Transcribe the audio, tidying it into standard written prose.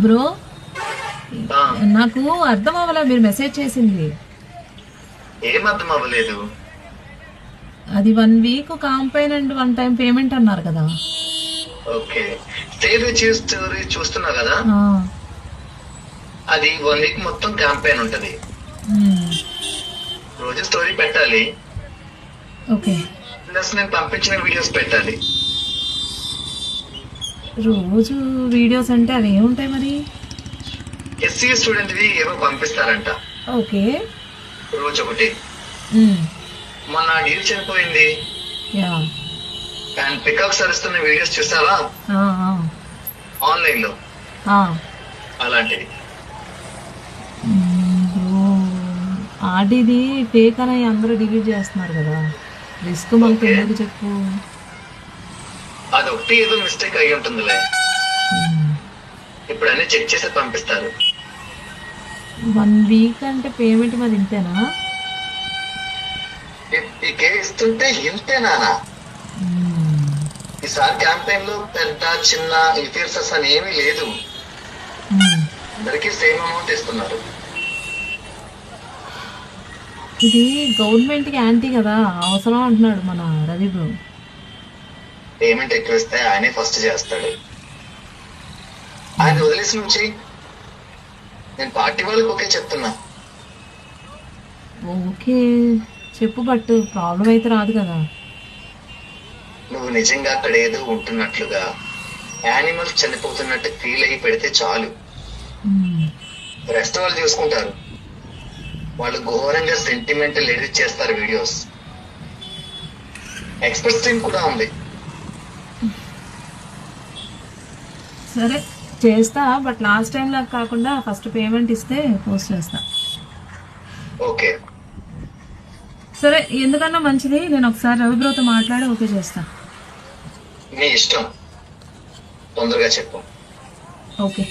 Bro నాకు అర్థం అవ్వలే మీరు మెసేజ్ చేసింది. ఏం అర్థం అవ్వలేదు? అది 1 week campaign and 1 time payment అన్నారు కదా. ఓకే, సేవ్ స్టోరీ చూస్తున్నా కదా, అది 1 వీక్ మొత్తం క్యాంపెయిన్ ఉంటది. రోజు స్టోరీ పెట్టాలి. ఓకే, ప్లస్ నేను పంపించిన వీడియోస్ పెట్టాలి. రోజు వీడియోస్ అంటే అవి ఏముంటాయి మరి? ఎస్సీ స్టూడెంట్వి ఏవో పంపిస్తారంట. ఓకే, రోజు ఒకటి. మొన్న డీల్ చనిపోయింది అండ్ పికాక్స్ అరుస్తున్న వీడియోస్ చూసావా ఆన్లైన్ లో? అలాంటివి. ఆడిది ఫేక్ అని అందరూ డిలీట్ చేస్తున్నారు కదా, రిస్క్ మనకు ఎందుకు చెప్పు? అదొకటి ఏదో మిస్టేక్ అయి ఉంటుందిలే. ఇప్పుడు అన్ని చెక్ చేసి పంపిస్తారు. 1 వీక్ అంటే పేమెంట్ మరి ఇంతేనా? ఇస్తుంటే ఇంతేనా? ఈసారి క్యాంపెయిన్ లో పెద్ద చిన్న ఇఫీర్సెస్ అని ఏమీ లేదు, అందరికి సేమ్ అమౌంట్ ఇస్తున్నారు. ఇది గవర్నమెంట్ కి యాంటీ కదా, అవసరం అంటున్నాడు మన రవి బ్రో. పేమెంట్ ఎక్కువ ఇస్తే ఆయనే ఫస్ట్ చేస్తాడు. ఆయన వదిలేసి నుంచి నేను పార్టీ వాళ్ళకి ఓకే చెప్తున్నా. ఓకే చెప్పు, బట్ ప్రాబ్లం అయితే రాదు కదా. నువ్వు నిజంగా అక్కడ ఏదో ఉంటున్నట్లుగా యానిమల్స్ చనిపోతున్నట్టు ఫీల్ అయ్యి పెడితే చాలు, రెస్ట్ వాళ్ళు చూసుకుంటారు. వాళ్ళు ఘోరంగా సెంటిమెంటల్ ఎడిట్ చేస్తారు వీడియోస్. ఎక్స్పర్ట్స్ టీమ్ కూడా ఉంది. సరే చేస్తా, బట్ లాస్ట్ టైం లాగా కాకుండా ఫస్ట్ పేమెంట్ ఇస్తే పోస్ట్ చేస్తా. ఓకే సరే, ఎందుకన్నా మంచిది. నేను ఒకసారి రవి బ్రోతో మాట్లాడి ఓకే చేస్తా. నీ ఇష్టం, తొందరగా చెప్పు. ఓకే.